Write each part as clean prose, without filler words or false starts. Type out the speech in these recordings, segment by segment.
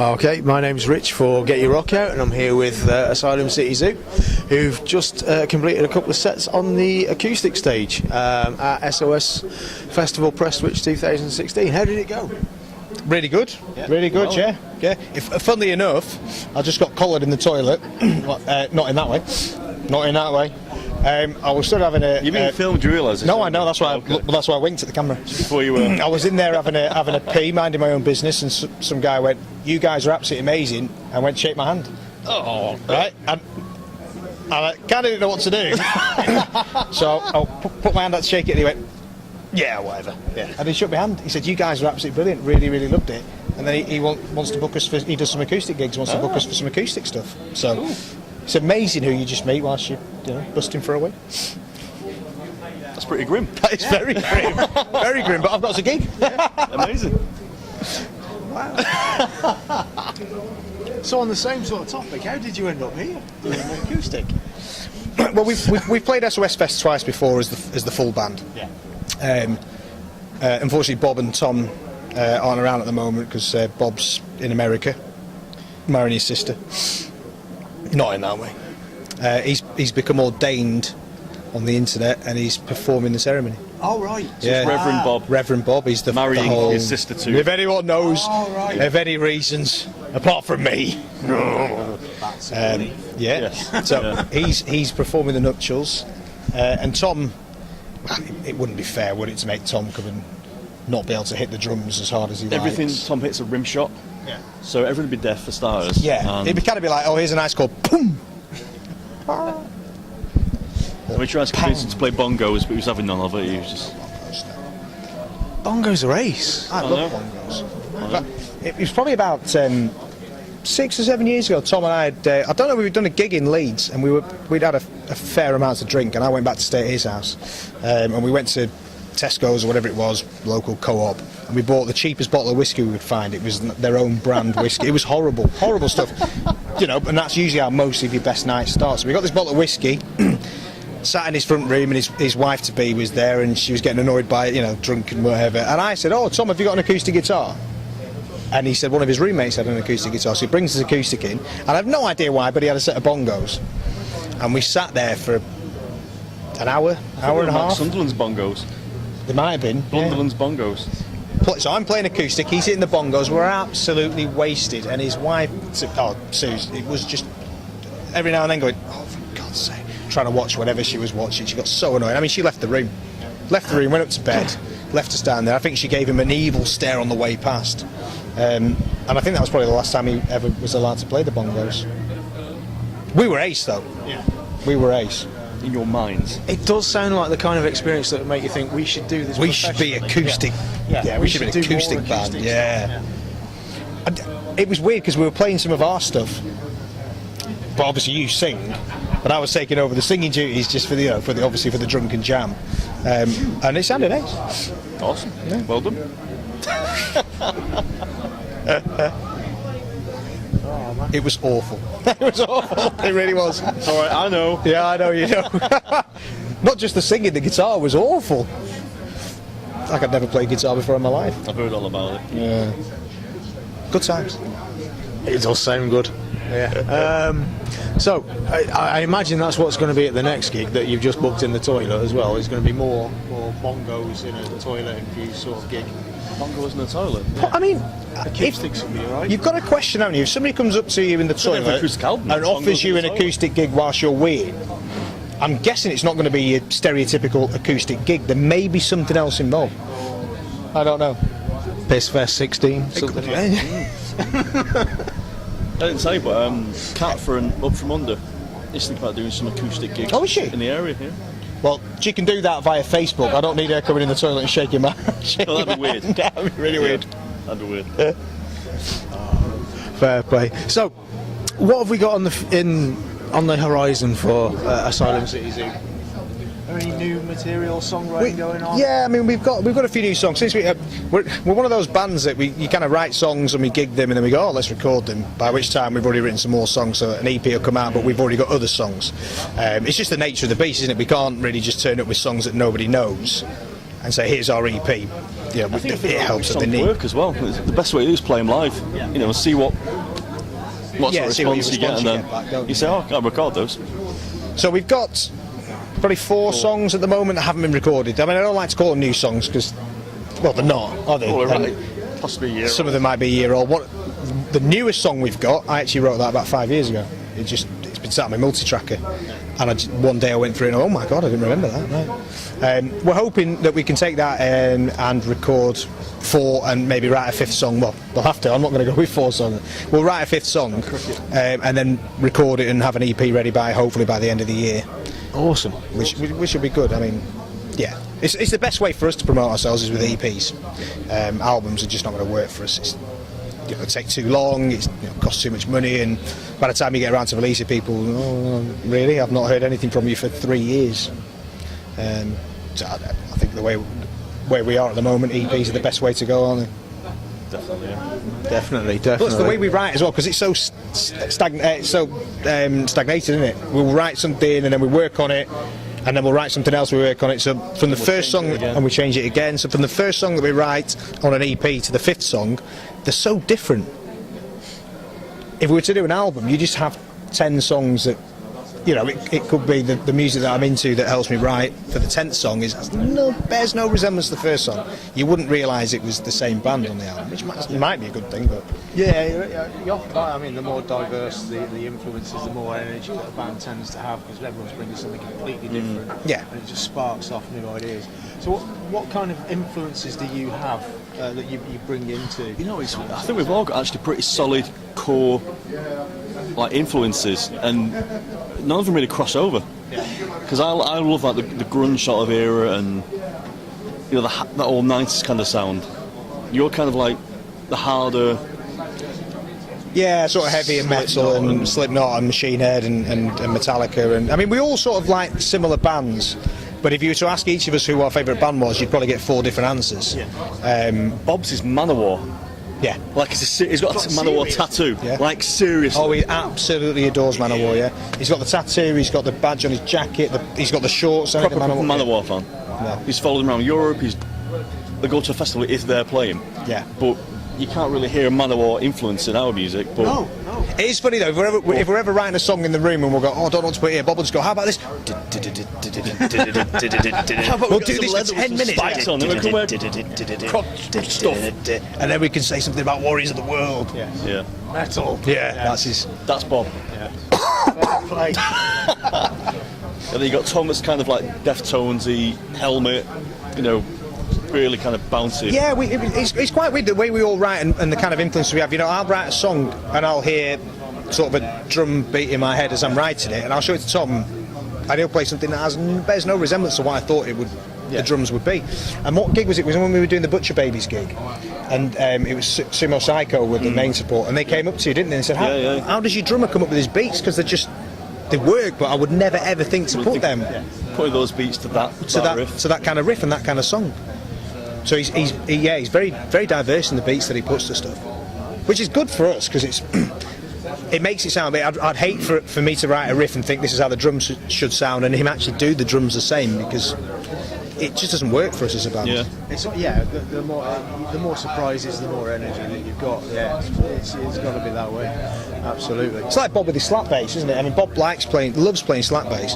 Okay, my name's Rich for Get Your Rock Out, and I'm here with Asylum City Zoo, who've just completed a couple of sets on the acoustic stage at SOS Festival Prestwich 2016. How did it go? Really good, really good, well, yeah. Funnily enough, I just got collared in the toilet. Not in that way. Not in that way. I was still having a. You mean filmed, you realise? No, I know. That's why. That's why I winked at the camera. Just before you were. I was in there having a pee, minding my own business, and some guy went, "You guys are absolutely amazing," and went, "Shake my hand." Oh, right. And I kind of didn't know what to do, so I put my hand out to shake it, and he went, "Yeah, whatever." Yeah. And he shook my hand. He said, "You guys are absolutely brilliant. Really, really loved it." And then he wants to book us for. He does some acoustic gigs. Wants to book us for some acoustic stuff. So. Cool. It's amazing who you just meet whilst you're busting for a wee. That's pretty grim. That is very grim. Very grim, but I've got us a gig. Amazing. Wow. So on the same sort of topic, how did you end up here doing an acoustic? Well, we've played SOS Fest twice before as the full band. Yeah. Unfortunately, Bob and Tom aren't around at the moment because Bob's in America marrying his sister. Not in that way. He's become ordained on the internet and he's performing the ceremony. Oh right. So yeah. Reverend Bob. Reverend Bob. He's the marrying whole, his sister too. If anyone knows of any reasons apart from me. That's yeah. Yes. So he's performing the nuptials, and Tom. It wouldn't be fair, would it, to make Tom come and not be able to hit the drums as hard as he Everything likes. Tom hits a rim shot. Yeah. So everyone would be deaf for starters. Yeah. It'd be kind of be like, oh, here's a nice chord, boom. We tried to convince him to play bongos, but he was having none of it. He was just. Bongos are ace. I love bongos. It was probably about 6 or 7 years ago. Tom and I had, I don't know, we'd done a gig in Leeds, and we'd had a fair amount to drink, and I went back to stay at his house, and we went to Tesco's or whatever it was, local co-op, and we bought the cheapest bottle of whiskey we could find. It was their own brand whiskey. It was horrible stuff, and that's usually how most of your best nights start. So we got this bottle of whiskey, sat in his front room, and his wife-to-be was there, and she was getting annoyed by it, drunk and whatever. And I said, "Oh, Tom, have you got an acoustic guitar?" And he said one of his roommates had an acoustic guitar, so he brings his acoustic in, and I have no idea why, but he had a set of bongos, and we sat there for an hour and a half. Sunderland's bongos. There might have been. Sunderland's bongos. So I'm playing acoustic, he's hitting the bongos, we're absolutely wasted, and his wife, Suze, it was just every now and then going, "Oh, for God's sake," trying to watch whatever she was watching. She got so annoyed. I mean, she left the room, went up to bed, left to stand there. I think she gave him an evil stare on the way past. And I think that was probably the last time he ever was allowed to play the bongos. We were ace, though. Yeah. We were ace. In your minds. It does sound like the kind of experience that would make you think we should do this. We should be acoustic. Yeah, we should be an acoustic band. Yeah. And it was weird because we were playing some of our stuff, but obviously you sing, but I was taking over the singing duties just for the obviously for the drunken jam, and it sounded ace. Awesome. Yeah. Well done. It was awful. It was awful. It really was. It's all right. I know. Yeah, I know. You know. Not just the singing. The guitar was awful. Like I'd never played guitar before in my life. I've heard all about it. Yeah. Good times. It does sound good. Yeah. So I imagine that's what's going to be at the next gig that you've just booked in the toilet as well. It's going to be more bongos in a toilet infused sort of gig. Bongos in the toilet. Yeah. I mean, acoustics will be alright. You've got a question, haven't you? If somebody comes up to you in the toilet and offers you an acoustic gig whilst you're weeing, I'm guessing it's not going to be your stereotypical acoustic gig. There may be something else involved. I don't know. Piss Fest 16, something like that. I didn't say, but Kat Up From Under is thinking about doing some acoustic gigs. Oh, is she? In the area here. Well, she can do that via Facebook. I don't need her coming in the toilet and shaking my hand. Oh, that'd be weird. That'd be really weird. That'd be weird. Fair play. So, what have we got on the horizon for Asylum City Zoo? Any new material, songwriting going on? Yeah, I mean we've got a few new songs. Since we're one of those bands that you kind of write songs and we gig them and then we go, oh, let's record them. By which time we've already written some more songs, so an EP will come out, but we've already got other songs. It's just the nature of the beast, isn't it? We can't really just turn up with songs that nobody knows. and say, here's our EP, you know, it helps that they need. Work as well. The best way to do is play them live. You know, see what sort of response you get, and then you say, oh, I can record those. So we've got probably 4 songs at the moment that haven't been recorded. I mean, I don't like to call them new songs because, well, they're not, are they? Well, right. Possibly a year. Some of them might be a year old. The newest song we've got, I actually wrote that about 5 years ago. It's been sat on my multi-tracker, and one day I went through and oh my god, I didn't remember that. Right. We're hoping that we can take that and record 4 and maybe write a 5th song. Well, we'll have to. I'm not going to go with 4 songs. We'll write a 5th song and then record it and have an EP ready hopefully by the end of the year. Awesome. Which will be good. I mean, yeah, it's the best way for us to promote ourselves is with EPs. Albums are just not going to work for us. It take too long, it costs too much money, and by the time you get around to release it, people, oh, really? I've not heard anything from you for 3 years. So I think the way we are at the moment, EPs are the best way to go, aren't they? Definitely, yeah. Definitely. But it's the way we write as well, because it's so stagnated, isn't it? We'll write something and then we work on it, and then we'll write something else, we work on it. So from the first song, and we change it again. So from the first song that we write on an EP to the 5th song, they're so different. If we were to do an album, you just have 10 songs that, you know, it could be the music that I'm into that helps me write for the 10th song bears no resemblance to the first song. You wouldn't realise it was the same band on the album, which might be a good thing, but... Yeah, I mean, the more diverse the influences, the more energy that a band tends to have, because everyone's bringing something completely different. Yeah. And it just sparks off new ideas. So what kind of influences do you have that you bring into? You know, I think we've all got actually pretty solid core influences, and none of them really cross over. Because I love like the grunge sort of era, and you know that old 90s kind of sound. You're kind of like the harder, sort of heavy and metal, and Slipknot and Machine Head and Metallica, and I mean we all sort of like similar bands. But if you were to ask each of us who our favourite band was, you'd probably get 4 different answers. Bob's is Manowar. Yeah. Like he's got a Manowar tattoo. Yeah. Like seriously. Oh, he absolutely adores Manowar, yeah. He's got the tattoo, he's got the badge on his jacket, he's got the shorts. Proper Manowar fan. Yeah. He's followed them around Europe, they go to a festival if they're playing. Yeah. But you can't really hear a Manowar influence in our music. But no. It is funny though, if we're ever writing a song in the room and we'll go, oh, I don't know what to put here, Bob will just go, how about this? We'll do this for 10 minutes. Spikes on, and we can wear stuff. And then we can say something about Warriors of the World. Yeah. Metal. Yeah, that's Bob. Yeah. And then you got Tom that's kind of like Deftonesy, Helmet, you know, really kind of bouncy. Yeah, it's quite weird the way we all write and the kind of influence we have. You know, I'll write a song and I'll hear sort of a drum beat in my head as I'm writing it, and I'll show it to Tom, and he'll play something that bears no resemblance to what I thought the drums would be. And what gig was it? It was when we were doing the Butcher Babies gig, and it was Sumo Psycho with the main support, and they came up to you, didn't they, and said, how does your drummer come up with his beats? Because they work, but I would never ever think to put them putting those beats to that riff. To that kind of riff and that kind of song. So he's very very diverse in the beats that he puts to stuff, which is good for us because it makes it sound. I'd hate for me to write a riff and think this is how the drums should sound, and him actually do the drums the same, because it just doesn't work for us as a band. Yeah, the more surprises, the more energy that you've got. Yeah, it's got to be that way. Absolutely. It's like Bob with his slap bass, isn't it? I mean, Bob loves playing slap bass,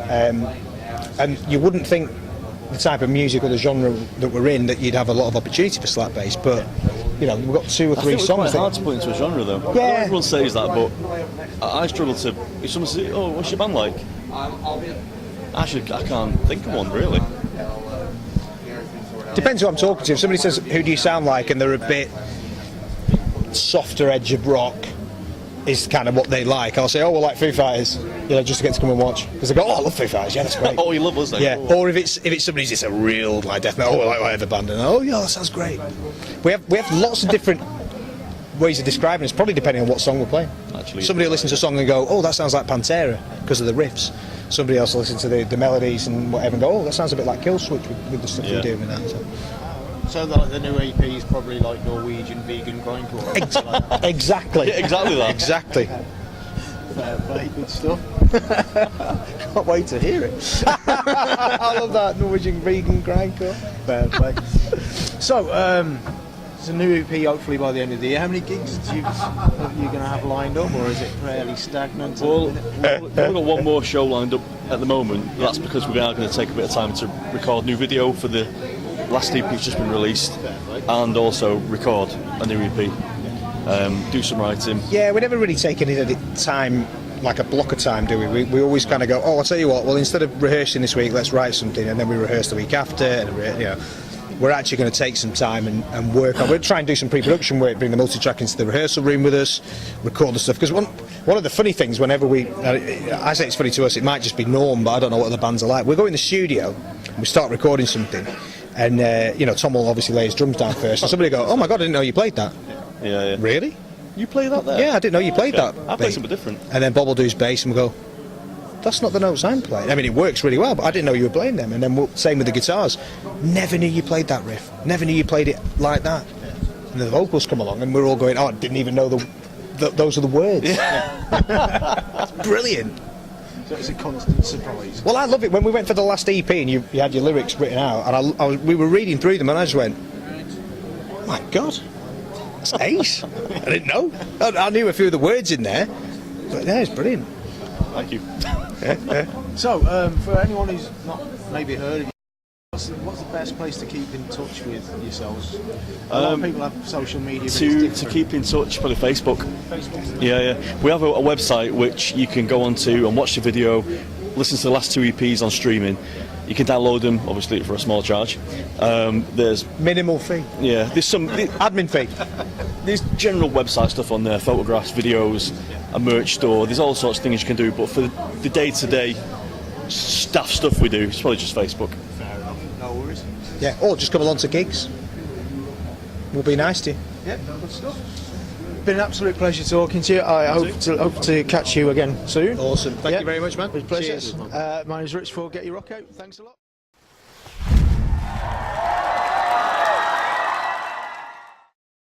and you wouldn't think the type of music or the genre that we're in that you'd have a lot of opportunity for slap bass, but you know, we've got 2 or 3 songs. It's quite hard to put into a genre though. Yeah. Everyone says that, but I struggle to. If someone says, "Oh, what's your band like?" Actually, I can't think of one really. Depends who I'm talking to. If somebody says, "Who do you sound like?" and they're a bit softer edge of rock, is kind of what they like, I'll say, oh, we're like Foo Fighters, you know, just to get to come and watch, because they go, oh, I love Foo Fighters, yeah, that's great. Oh, you love us then. Yeah. Or if it's somebody's just a real like death metal, oh, we like whatever band, and oh yeah, that sounds great. We have lots of different ways of describing it. It's probably depending on what song we're playing. Actually, somebody will listen to a song and go, oh, that sounds like Pantera because of the riffs. Somebody else will listen to the melodies and whatever and go, oh, that sounds a bit like Killswitch with the stuff we're doing with that. So the new EP is probably like Norwegian vegan grindcore. Exactly. Yeah, exactly that. Exactly. Fair play, good stuff. Can't wait to hear it. I love that Norwegian vegan grindcore. Fair play. So, it's a new EP hopefully by the end of the year. How many gigs are you going to have lined up, or is it fairly stagnant? Well, we've got one more show lined up at the moment. That's because we are going to take a bit of time to record new video for the last EP that's just been released, and also record a new EP. Do some writing. Yeah, we never really take any time, like a block of time, do we? We always kind of go, oh, I'll tell you what, well, instead of rehearsing this week, let's write something, and then we rehearse the week after, and we're actually going to take some time and work on. We'll try and do some pre-production work, bring the multi-track into the rehearsal room with us, record the stuff. Because one of the funny things, whenever I say it's funny to us, it might just be norm, but I don't know what other bands are like. We'll go in the studio, and we start recording something, and Tom will obviously lay his drums down first, and somebody will go, oh my God, I didn't know you played that. Yeah. Really? You play that there? Yeah, I didn't know you played that. I play something different. And then Bob will do his bass, and we'll go, that's not the notes I'm playing. I mean, it works really well, but I didn't know you were playing them. And then same with the guitars. Never knew you played that riff. Never knew you played it like that. And the vocals come along, and we're all going, oh, I didn't even know those are the words. It's brilliant. So it's a constant surprise. Well, I love it. When we went for the last EP, and you had your lyrics written out, and we were reading through them, and I just went, oh my God, that's ace. I didn't know. I knew a few of the words in there, but yeah, it's brilliant. Thank you. So, for anyone who's not maybe heard of you, what's the best place to keep in touch with yourselves? A lot of people have social media. To keep in touch, probably Facebook. Facebook. Yeah. We have a website which you can go onto and watch the video, listen to the last two EPs on streaming. You can download them, obviously, for a small charge. There's Minimal fee. Yeah, there's some Admin fee. There's general website stuff on there, photographs, videos, a merch store. There's all sorts of things you can do, but for the day-to-day staff stuff we do, it's probably just Facebook. Fair enough. No worries. Yeah, or just come along to gigs. We'll be nice to you. Yeah, good stuff. Been an absolute pleasure talking to you. I hope to catch you again soon. Awesome. Thank you very much, man. It was a pleasure. Cheers. My name's Rich for Get Your Rock Out. Thanks a lot.